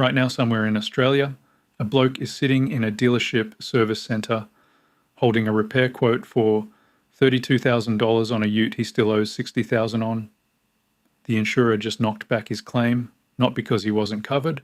Right now, somewhere in Australia, a bloke is sitting in a dealership service centre holding a repair quote for $32,000 on a ute he still owes $60,000 on. The insurer just knocked back his claim, not because he wasn't covered,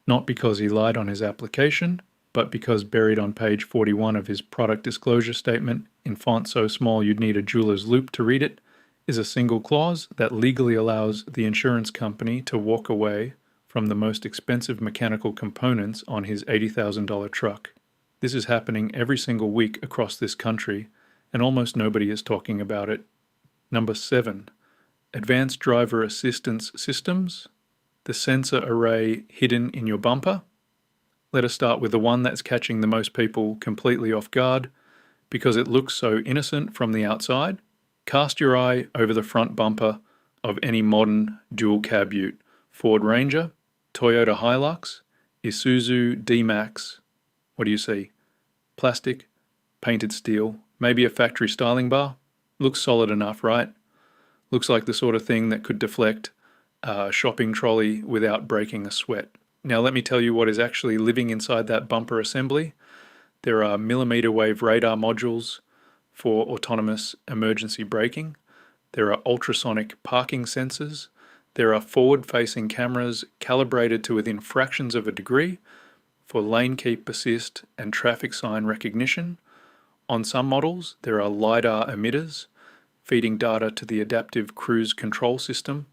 not because he lied on his application, but because buried on page 41 of his product disclosure statement, in font so small you'd need a jeweler's loupe to read it, is a single clause that legally allows the insurance company to walk away from the most expensive mechanical components on his $80,000 truck. This is happening every single week across this country, and almost nobody is talking about it. Number 7. Advanced driver assistance systems. The sensor array hidden in your bumper. Let us start with the one that's catching the most people completely off guard because it looks so innocent from the outside. Cast your eye over the front bumper of any modern dual cab ute. Ford Ranger, Toyota HiLux, Isuzu D-MAX. What do you see? Plastic, painted steel, maybe a factory styling bar. Looks solid enough, right? Looks like the sort of thing that could deflect a shopping trolley without breaking a sweat. Now let me tell you what is actually living inside that bumper assembly. There are millimeter wave radar modules for autonomous emergency braking. There are ultrasonic parking sensors. There are forward-facing cameras calibrated to within fractions of a degree for lane keep assist and traffic sign recognition. On some models, there are LiDAR emitters feeding data to the adaptive cruise control system,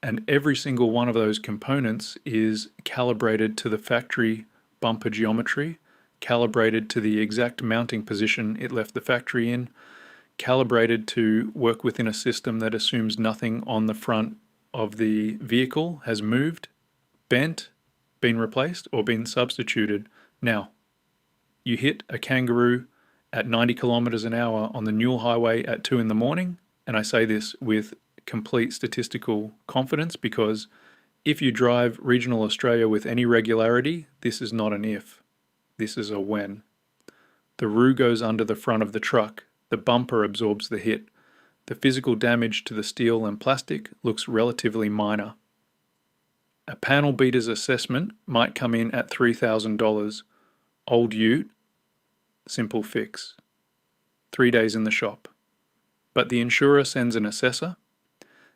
and every single one of those components is calibrated to the factory bumper geometry, calibrated to the exact mounting position it left the factory in, calibrated to work within a system that assumes nothing on the front of the vehicle has moved, bent, been replaced, or been substituted. Now, you hit a kangaroo at 90 kilometers an hour on the Newell Highway at 2 in the morning, and I say this with complete statistical confidence because if you drive regional Australia with any regularity, this is not an if, this is a when. The roof goes under the front of the truck, the bumper absorbs the hit. The physical damage to the steel and plastic looks relatively minor. A panel beater's assessment might come in at $3,000. Old ute, simple fix. 3 days in the shop. But the insurer sends an assessor.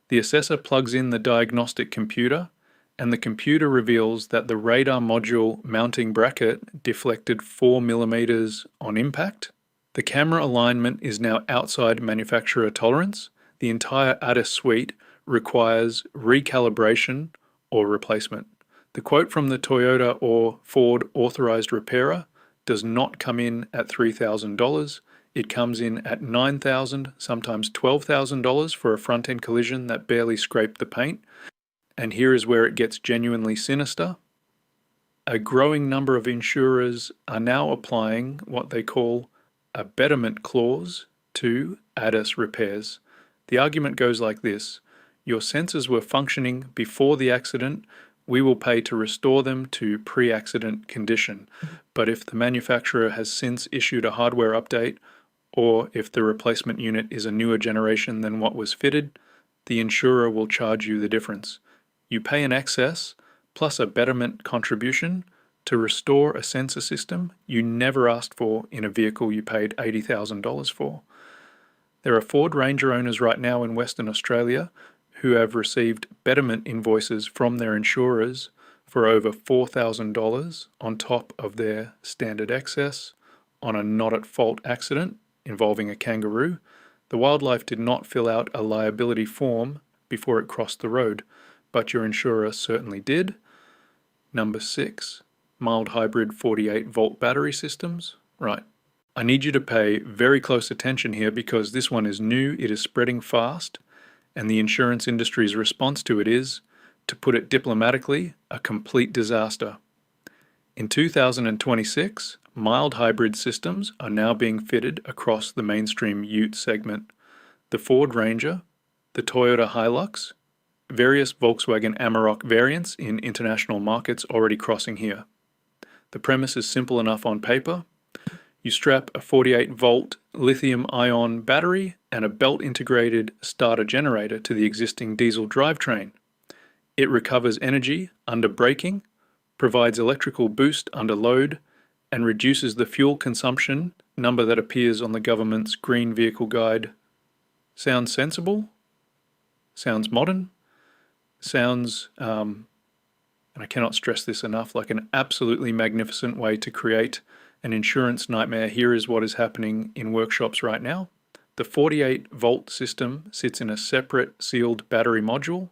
The assessor plugs in the diagnostic computer, and the computer reveals that the radar module mounting bracket deflected 4 millimeters on impact. The camera alignment is now outside manufacturer tolerance. The entire ADAS suite requires recalibration or replacement. The quote from the Toyota or Ford authorized repairer does not come in at $3,000. It comes in at $9,000, sometimes $12,000 for a front-end collision that barely scraped the paint. And here is where it gets genuinely sinister. A growing number of insurers are now applying what they call a betterment clause to ADAS repairs. The argument goes like this: your sensors were functioning before the accident, we will pay to restore them to pre-accident condition. But if the manufacturer has since issued a hardware update, or if the replacement unit is a newer generation than what was fitted, the insurer will charge you the difference. You pay an excess plus a betterment contribution to restore a sensor system you never asked for in a vehicle you paid $80,000 for. There are Ford Ranger owners right now in Western Australia who have received betterment invoices from their insurers for over $4,000 on top of their standard excess on a not-at-fault accident involving a kangaroo. The wildlife did not fill out a liability form before it crossed the road, but your insurer certainly did. Number 6, mild hybrid 48-volt battery systems. Right. I need you to pay very close attention here because this one is new, it is spreading fast, and the insurance industry's response to it is, to put it diplomatically, a complete disaster. In 2026, mild hybrid systems are now being fitted across the mainstream ute segment. The Ford Ranger, the Toyota HiLux, various Volkswagen Amarok variants in international markets already crossing here. The premise is simple enough on paper. You strap a 48-volt lithium-ion battery and a belt-integrated starter generator to the existing diesel drivetrain. It recovers energy under braking provides electrical boost under load, and reduces the fuel consumption number that appears on the government's Green Vehicle Guide. Sounds sensible? Sounds modern? Sounds, and I cannot stress this enough, like an absolutely magnificent way to create an insurance nightmare. Here is what is happening in workshops right now. The 48-volt system sits in a separate sealed battery module.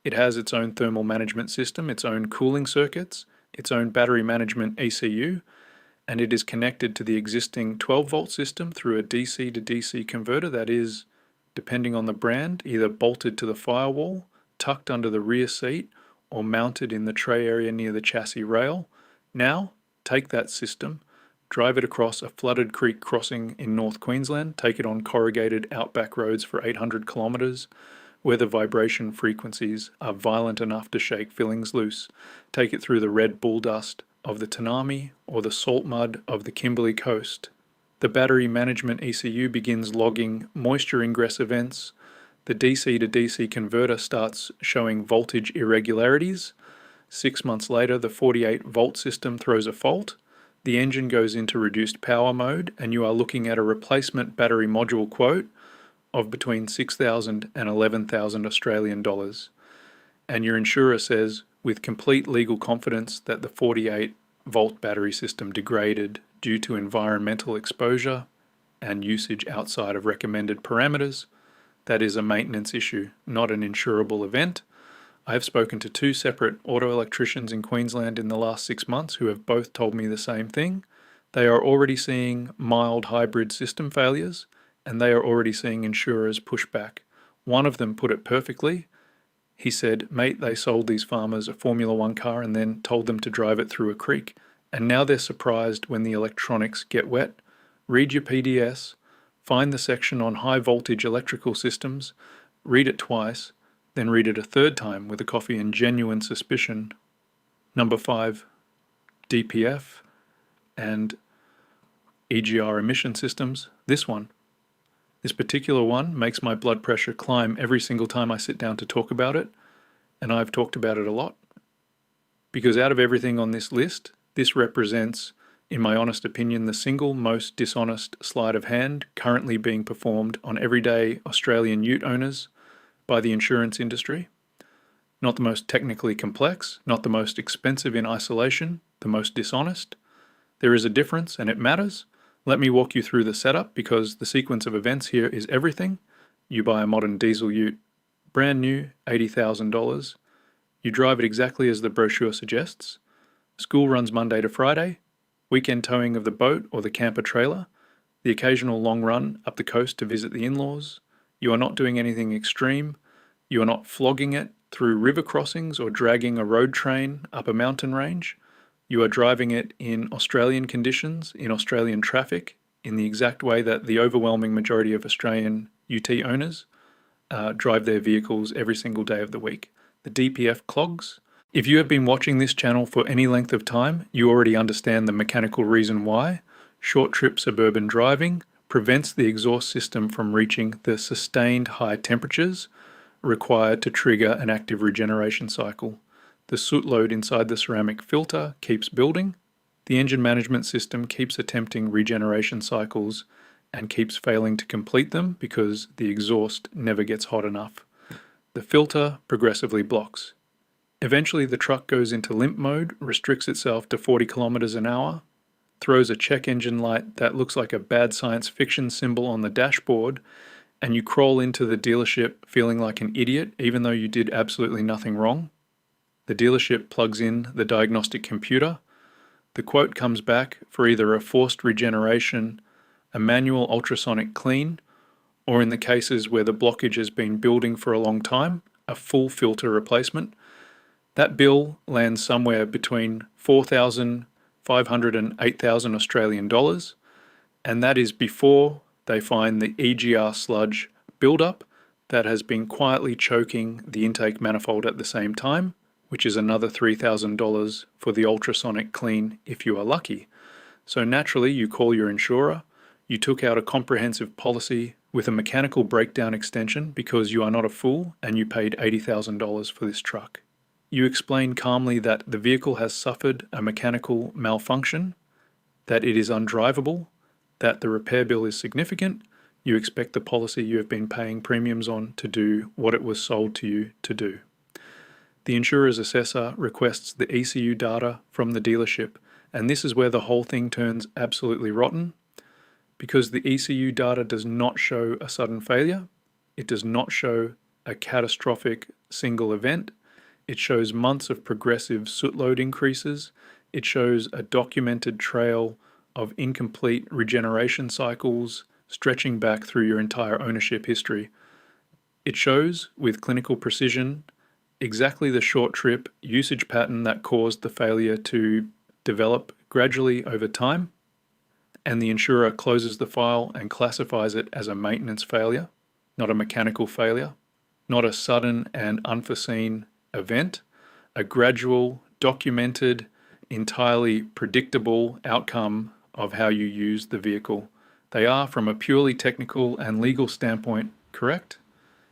It has its own thermal management system, its own cooling circuits, its own battery management ECU, and it is connected to the existing 12-volt system through a DC to DC converter that is, depending on the brand, either bolted to the firewall, tucked under the rear seat, or mounted in the tray area near the chassis rail. Now, take that system, drive it across a flooded creek crossing in North Queensland, take it on corrugated outback roads for 800 kilometres, where the vibration frequencies are violent enough to shake fillings loose. Take it through the red bull dust of the Tanami or the salt mud of the Kimberley coast. The battery management ECU begins logging moisture ingress events. The DC to DC converter starts showing voltage irregularities. 6 months later, the 48-volt system throws a fault. The engine goes into reduced power mode, and you are looking at a replacement battery module quote of between 6,000 and 11,000 Australian dollars. And your insurer says, with complete legal confidence, that the 48-volt battery system degraded due to environmental exposure and usage outside of recommended parameters. That is a maintenance issue, not an insurable event. I have spoken to 2 separate auto electricians in Queensland in the last 6 months who have both told me the same thing. They are already seeing mild hybrid system failures, and they are already seeing insurers push back. One of them put it perfectly. He said, "Mate, they sold these farmers a Formula One car and then told them to drive it through a creek. And now they're surprised when the electronics get wet. Read your PDS, find the section on high voltage electrical systems, read it twice, then read it a third time with a coffee and genuine suspicion." Number 5, DPF and EGR emission systems. This particular one makes my blood pressure climb every single time I sit down to talk about it, and I've talked about it a lot. Because out of everything on this list, this represents, in my honest opinion, the single most dishonest sleight of hand currently being performed on everyday Australian ute owners by the insurance industry. Not the most technically complex, not the most expensive in isolation, the most dishonest. There is a difference, and it matters. Let me walk you through the setup, because the sequence of events here is everything. You buy a modern diesel ute, brand new, $80,000. You drive it exactly as the brochure suggests. School runs Monday to Friday. Weekend towing of the boat or the camper trailer. The occasional long run up the coast to visit the in-laws. You are not doing anything extreme. You are not flogging it through river crossings or dragging a road train up a mountain range. You are driving it in Australian conditions, in Australian traffic, in the exact way that the overwhelming majority of Australian UT owners drive their vehicles every single day of the week. The DPF clogs. If you have been watching this channel for any length of time, you already understand the mechanical reason why. Short trip suburban driving prevents the exhaust system from reaching the sustained high temperatures required to trigger an active regeneration cycle. The soot load inside the ceramic filter keeps building. The engine management system keeps attempting regeneration cycles and keeps failing to complete them because the exhaust never gets hot enough. The filter progressively blocks. Eventually the truck goes into limp mode, restricts itself to 40 kilometers an hour, throws a check engine light that looks like a bad science fiction symbol on the dashboard, and you crawl into the dealership feeling like an idiot even though you did absolutely nothing wrong. The dealership plugs in the diagnostic computer. The quote comes back for either a forced regeneration, a manual ultrasonic clean, or in the cases where the blockage has been building for a long time, a full filter replacement. That bill lands somewhere between 4,500 and 8,000 Australian dollars, and that is before they find the EGR sludge buildup that has been quietly choking the intake manifold at the same time, which is another $3,000 for the ultrasonic clean if you are lucky. So naturally you call your insurer, you took out a comprehensive policy with a mechanical breakdown extension because you are not a fool and you paid $80,000 for this truck. You explain calmly that the vehicle has suffered a mechanical malfunction, that it is undrivable, that the repair bill is significant. You expect the policy you have been paying premiums on to do what it was sold to you to do. The insurer's assessor requests the ECU data from the dealership, and this is where the whole thing turns absolutely rotten, because the ECU data does not show a sudden failure. It does not show a catastrophic single event. It shows months of progressive soot load increases. It shows a documented trail of incomplete regeneration cycles stretching back through your entire ownership history. It shows, with clinical precision, exactly the short trip usage pattern that caused the failure to develop gradually over time, and the insurer closes the file and classifies it as a maintenance failure, not a mechanical failure, not a sudden and unforeseen event, a gradual, documented, entirely predictable outcome of how you use the vehicle. They are, from a purely technical and legal standpoint, correct.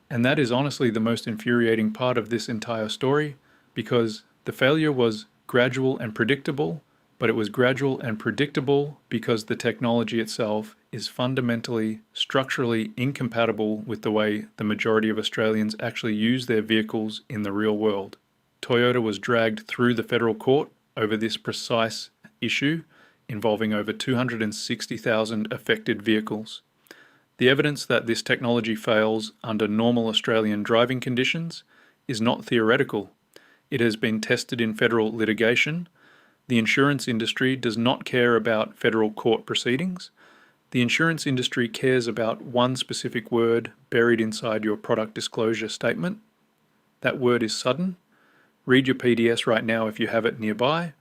And that is honestly the most infuriating part of this entire story, because the failure was gradual and predictable, but it was gradual and predictable because the technology itself is fundamentally, structurally incompatible with the way the majority of Australians actually use their vehicles in the real world. Toyota was dragged through the federal court over this precise issue, involving over 260,000 affected vehicles. The evidence that this technology fails under normal Australian driving conditions is not theoretical. It has been tested in federal litigation. The insurance industry does not care about federal court proceedings. The insurance industry cares about one specific word buried inside your product disclosure statement. That word is sudden. Read your PDS right now if you have it nearby.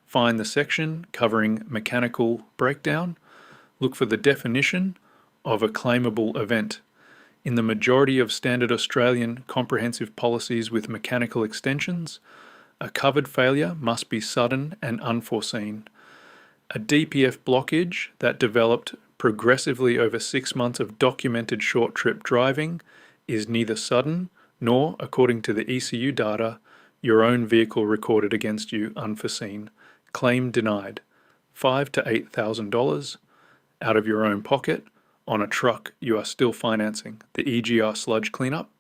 Find the section covering mechanical breakdown. Look for the definition of a claimable event. In the majority of standard Australian comprehensive policies with mechanical extensions, a covered failure must be sudden and unforeseen. A DPF blockage that developed progressively over 6 months of documented short trip driving is neither sudden nor, according to the ECU data, your own vehicle recorded against you unforeseen. Claim denied. $5,000 to $8,000 out of your own pocket on a truck you are still financing. The EGR sludge cleanup,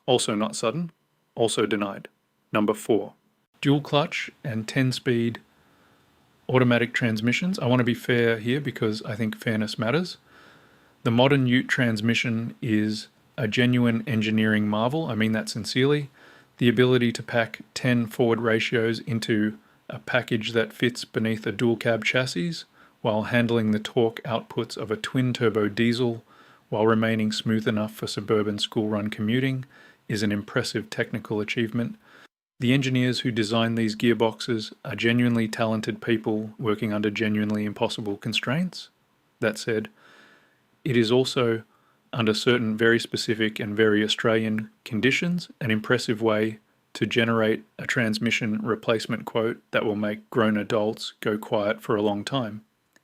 also not sudden, also denied. Number 4. Dual clutch and 10-speed automatic transmissions. I want to be fair here because I think fairness matters. The modern Ute transmission is a genuine engineering marvel. I mean that sincerely. The ability to pack 10 forward ratios into a package that fits beneath a dual cab chassis while handling the torque outputs of a twin-turbo diesel while remaining smooth enough for suburban school-run commuting is an impressive technical achievement. The engineers who design these gearboxes are genuinely talented people working under genuinely impossible constraints. That said, it is also, under certain very specific and very Australian conditions, an impressive way to generate a transmission replacement quote that will make grown adults go quiet for a long time.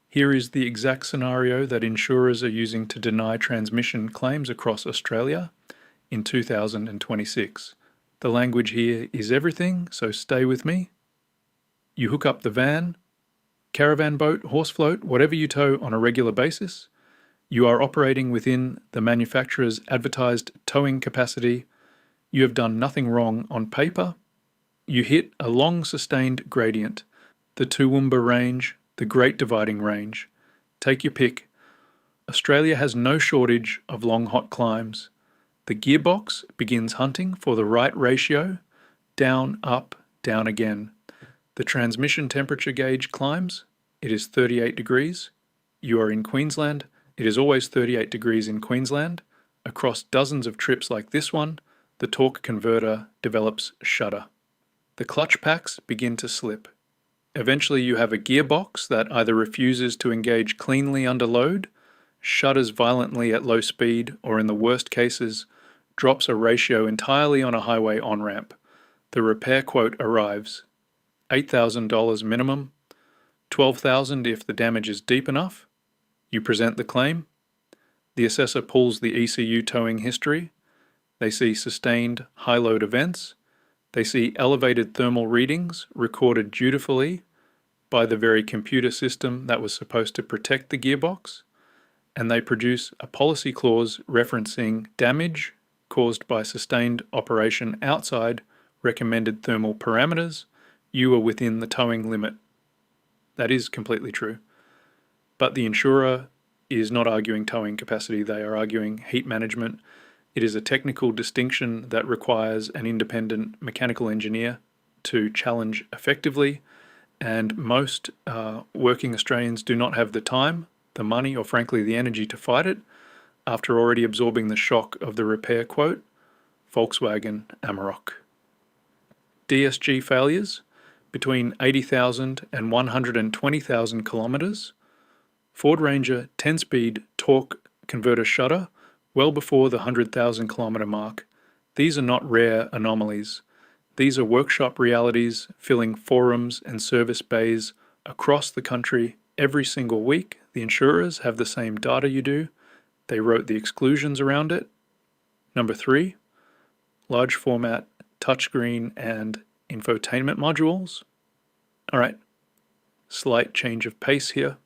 Here is the exact scenario that insurers are using to deny transmission claims across Australia in 2026. The language here is everything, so stay with me. You hook up the van, caravan boat, horse float, whatever you tow on a regular basis. You are operating within the manufacturer's advertised towing capacity. You have done nothing wrong on paper. You hit a long sustained gradient, the Toowoomba Range, the Great Dividing Range. Take your pick. Australia has no shortage of long hot climbs. The gearbox begins hunting for the right ratio, down, up, down again. The transmission temperature gauge climbs. It is 38 degrees. You are in Queensland. It is always 38 degrees in Queensland. Across dozens of trips like this one, the torque converter develops shudder. The clutch packs begin to slip. Eventually you have a gearbox that either refuses to engage cleanly under load, shudders violently at low speed, or in the worst cases, drops a ratio entirely on a highway on-ramp. The repair quote arrives. $8,000 minimum, $12,000 if the damage is deep enough. You present the claim. The assessor pulls the ECU towing history. They see sustained high load events. They see elevated thermal readings recorded dutifully by the very computer system that was supposed to protect the gearbox, and they produce a policy clause referencing damage caused by sustained operation outside recommended thermal parameters. You are within the towing limit. That is completely true. But the insurer is not arguing towing capacity, they are arguing heat management. It is a technical distinction that requires an independent mechanical engineer to challenge effectively, and most working Australians do not have the time, the money, or frankly the energy to fight it after already absorbing the shock of the repair quote. Volkswagen Amarok. DSG failures between 80,000 and 120,000 kilometers. Ford Ranger 10-speed torque converter shudder well before the 100,000 kilometer mark. These are not rare anomalies. These are workshop realities filling forums and service bays across the country every single week. The insurers have the same data you do. They wrote the exclusions around it. Number 3, large format touchscreen and infotainment modules. All right, slight change of pace here,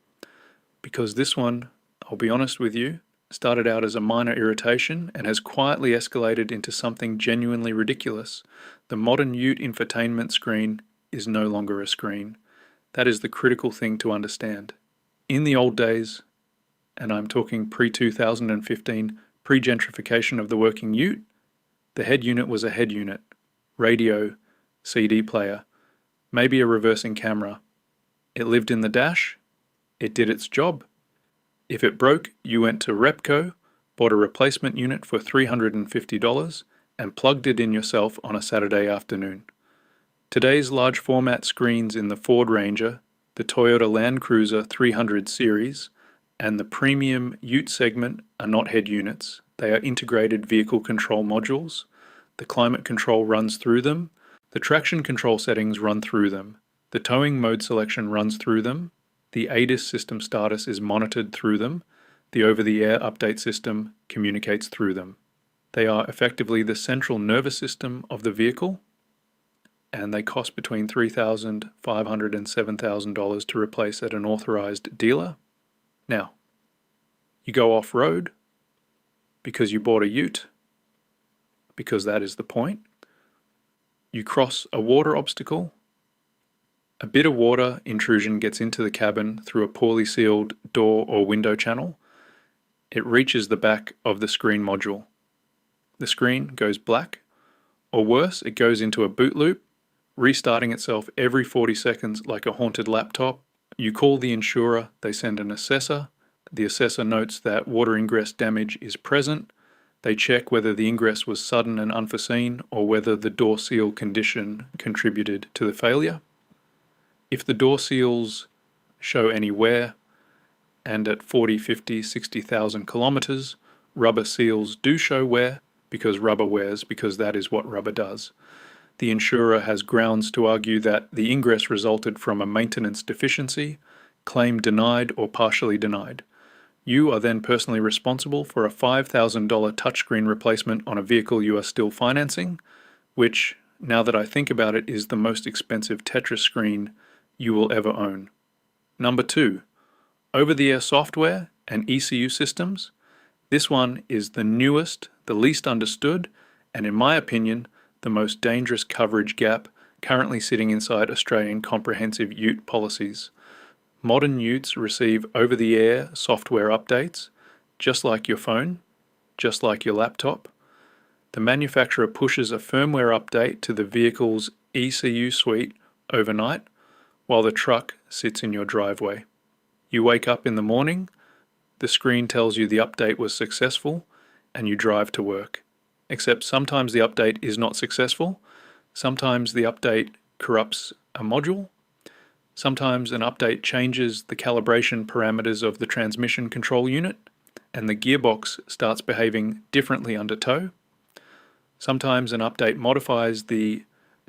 because this one, I'll be honest with you, started out as a minor irritation and has quietly escalated into something genuinely ridiculous. The modern Ute infotainment screen is no longer a screen. That is the critical thing to understand. In the old days, and I'm talking pre-2015, pre-gentrification of the working Ute, the head unit was a head unit, radio, CD player, maybe a reversing camera. It lived in the dash, it did its job. If it broke, you went to Repco, bought a replacement unit for $350, and plugged it in yourself on a Saturday afternoon. Today's large format screens in the Ford Ranger, the Toyota Land Cruiser 300 series, and the premium Ute segment are not head units. They are integrated vehicle control modules. The climate control runs through them. The traction control settings run through them. The towing mode selection runs through them. The ADAS system status is monitored through them. The over-the-air update system communicates through them. They are effectively the central nervous system of the vehicle, and they cost between $3,500 and $7,000 to replace at an authorized dealer. Now, you go off-road because you bought a Ute, because that is the point. You cross a water obstacle. A bit of water intrusion gets into the cabin through a poorly sealed door or window channel. It reaches the back of the screen module. The screen goes black, or worse, it goes into a boot loop, restarting itself every 40 seconds like a haunted laptop. You call the insurer, they send an assessor. The assessor notes that water ingress damage is present. They check whether the ingress was sudden and unforeseen or whether the door seal condition contributed to the failure. If the door seals show any wear, and at 40, 50, 60,000 kilometers, rubber seals do show wear because rubber wears, because that is what rubber does. The insurer has grounds to argue that the ingress resulted from a maintenance deficiency, claim denied or partially denied. You are then personally responsible for a $5,000 touchscreen replacement on a vehicle you are still financing, which, now that I think about it, is the most expensive Tetris screen you will ever own. Number 2, over-the-air software and ECU systems. This one is the newest, the least understood, and in my opinion, the most dangerous coverage gap currently sitting inside Australian comprehensive Ute policies. Modern Utes receive over-the-air software updates, just like your phone, just like your laptop. The manufacturer pushes a firmware update to the vehicle's ECU suite overnight, while the truck sits in your driveway. You wake up in the morning, the screen tells you the update was successful, and you drive to work. Except sometimes the update is not successful, sometimes the update corrupts a module, sometimes an update changes the calibration parameters of the transmission control unit, and the gearbox starts behaving differently under tow. Sometimes an update modifies the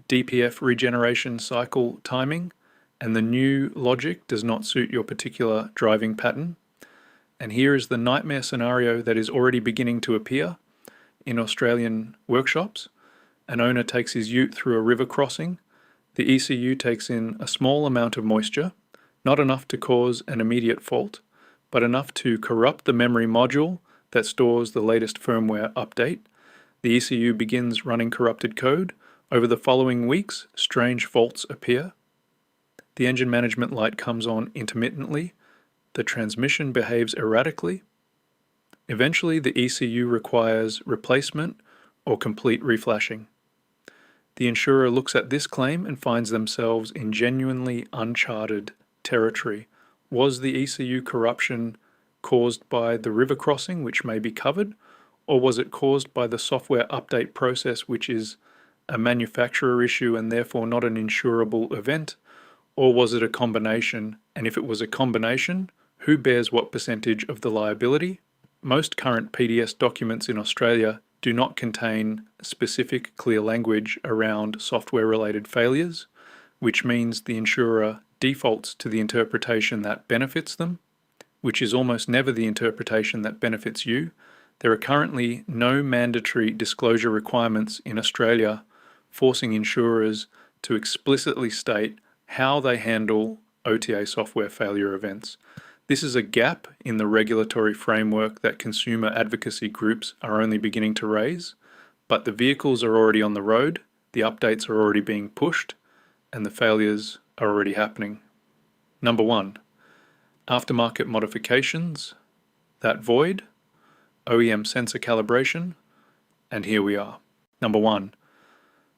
DPF regeneration cycle timing, and the new logic does not suit your particular driving pattern. And here is the nightmare scenario that is already beginning to appear in Australian workshops. An owner takes his ute through a river crossing. The ECU takes in a small amount of moisture, not enough to cause an immediate fault, but enough to corrupt the memory module that stores the latest firmware update. The ECU begins running corrupted code. Over the following weeks, strange faults appear. The engine management light comes on intermittently. The transmission behaves erratically. Eventually, the ECU requires replacement or complete reflashing. The insurer looks at this claim and finds themselves in genuinely uncharted territory. Was the ECU corruption caused by the river crossing, which may be covered, or was it caused by the software update process, which is a manufacturer issue and therefore not an insurable event, or was it a combination? And if it was a combination, who bears what percentage of the liability? Most current PDS documents in Australia do not contain specific clear language around software-related failures, which means the insurer defaults to the interpretation that benefits them, which is almost never the interpretation that benefits you. There are currently no mandatory disclosure requirements in Australia forcing insurers to explicitly state how they handle OTA software failure events. This is a gap in the regulatory framework that consumer advocacy groups are only beginning to raise, but the vehicles are already on the road, the updates are already being pushed, and the failures are already happening. Number 1, aftermarket modifications, that void, OEM sensor calibration, and here we are. Number 1,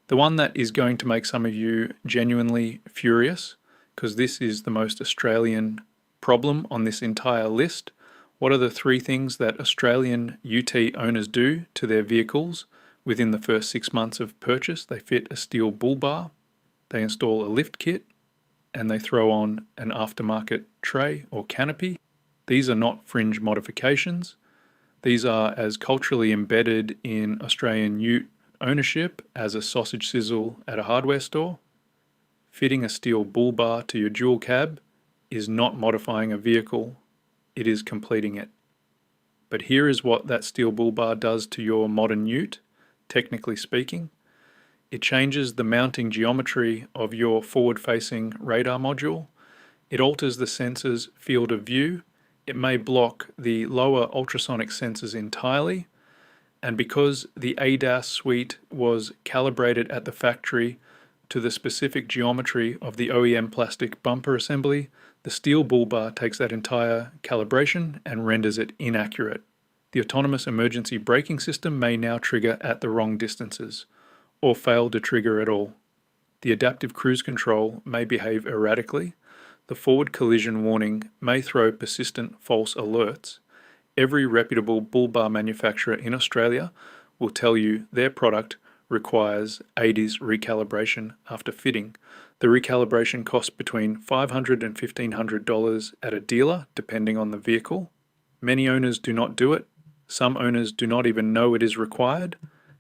the one that is going to make some of you genuinely furious, because this is the most Australian problem on this entire list. What are the 3 things that Australian UT owners do to their vehicles within the first 6 months of purchase? They fit a steel bull bar, they install a lift kit, and they throw on an aftermarket tray or canopy. These are not fringe modifications. These are as culturally embedded in Australian ute ownership as a sausage sizzle at a hardware store. Fitting a steel bull bar to your dual cab is not modifying a vehicle, it is completing it. But here is what that steel bull bar does to your modern ute, technically speaking. It changes the mounting geometry of your forward-facing radar module. It alters the sensor's field of view. It may block the lower ultrasonic sensors entirely. And because the ADAS suite was calibrated at the factory to the specific geometry of the OEM plastic bumper assembly, the steel bull bar takes that entire calibration and renders it inaccurate. The autonomous emergency braking system may now trigger at the wrong distances, or fail to trigger at all. The adaptive cruise control may behave erratically. The forward collision warning may throw persistent false alerts. Every reputable bull bar manufacturer in Australia will tell you their product requires ADAS recalibration after fitting. The recalibration costs between $500 and $1,500 at a dealer, depending on the vehicle. Many owners do not do it. Some owners do not even know it is required.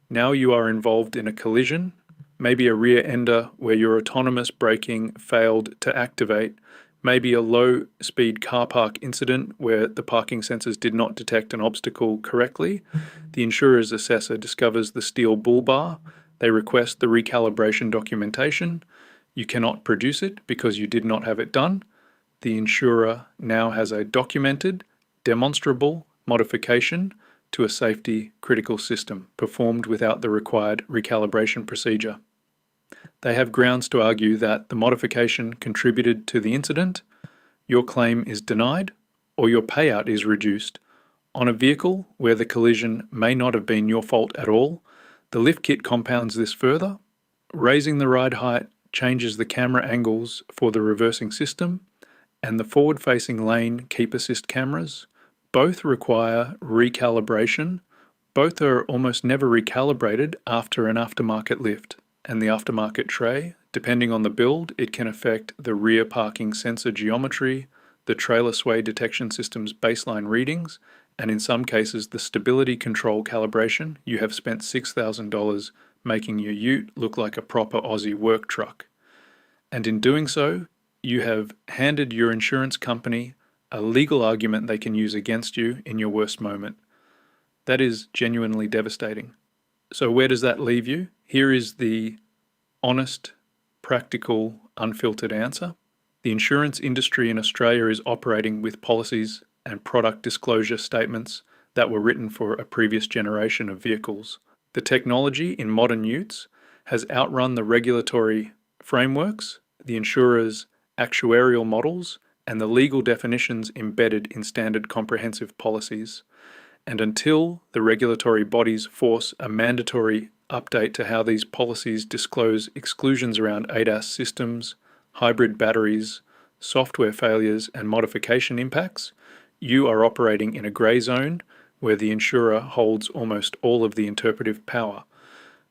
Now you are involved in a collision, maybe a rear ender where your autonomous braking failed to activate, maybe a low-speed car park incident where the parking sensors did not detect an obstacle correctly. The insurer's assessor discovers the steel bull bar. They request the recalibration documentation. You cannot produce it because you did not have it done. The insurer now has a documented, demonstrable modification to a safety critical system performed without the required recalibration procedure. They have grounds to argue that the modification contributed to the incident, your claim is denied, or your payout is reduced. On a vehicle where the collision may not have been your fault at all, the lift kit compounds this further. Raising the ride height changes the camera angles for the reversing system, and the forward-facing lane keep assist cameras. Both require recalibration. Both are almost never recalibrated after an aftermarket lift. And the aftermarket tray, depending on the build, it can affect the rear parking sensor geometry, the trailer sway detection system's baseline readings, and in some cases the stability control calibration. You have spent $6,000 making your ute look like a proper Aussie work truck. And in doing so, you have handed your insurance company a legal argument they can use against you in your worst moment. That is genuinely devastating. So where does that leave you? Here is the honest, practical, unfiltered answer. The insurance industry in Australia is operating with policies and product disclosure statements that were written for a previous generation of vehicles. The technology in modern utes has outrun the regulatory frameworks, the insurers' actuarial models, and the legal definitions embedded in standard comprehensive policies. And until the regulatory bodies force a mandatory update to how these policies disclose exclusions around ADAS systems, hybrid batteries, software failures, and modification impacts, you are operating in a grey zone where the insurer holds almost all of the interpretive power.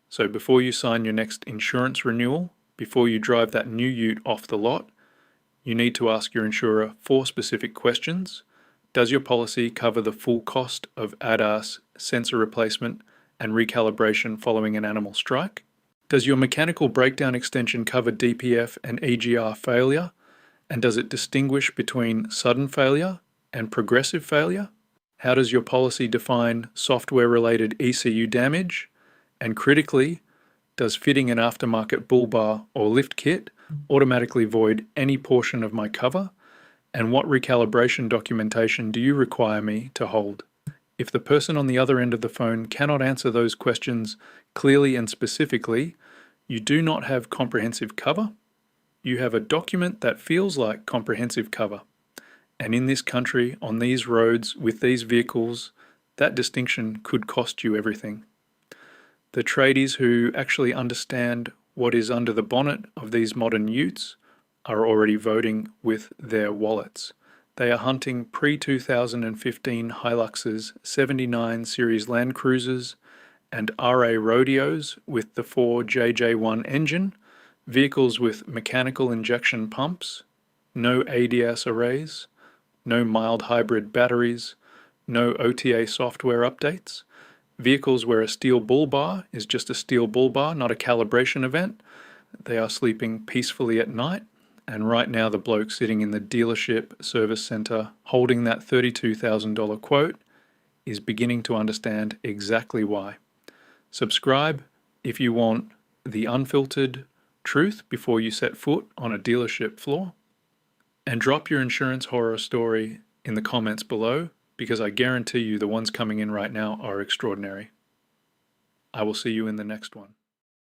So before you sign your next insurance renewal, before you drive that new ute off the lot, you need to ask your insurer 4 specific questions. Does your policy cover the full cost of ADAS, sensor replacement, and recalibration following an animal strike? Does your mechanical breakdown extension cover DPF and EGR failure? And does it distinguish between sudden failure and progressive failure? How does your policy define software-related ECU damage? And critically, does fitting an aftermarket bull bar or lift kit automatically void any portion of my cover? And what recalibration documentation do you require me to hold? If the person on the other end of the phone cannot answer those questions clearly and specifically, you do not have comprehensive cover. You have a document that feels like comprehensive cover. And in this country, on these roads, with these vehicles, that distinction could cost you everything. The tradies who actually understand what is under the bonnet of these modern utes are already voting with their wallets. They are hunting pre-2015 HiLuxes, 79 series Land Cruisers, and RA Rodeos with the 4JJ1 engine, vehicles with mechanical injection pumps, no ADAS arrays, no mild hybrid batteries, no OTA software updates, vehicles where a steel bull bar is just a steel bull bar, not a calibration event. They are sleeping peacefully at night. And right now the bloke sitting in the dealership service centre holding that $32,000 quote is beginning to understand exactly why. Subscribe if you want the unfiltered truth before you set foot on a dealership floor. And drop your insurance horror story in the comments below, because I guarantee you the ones coming in right now are extraordinary. I will see you in the next one.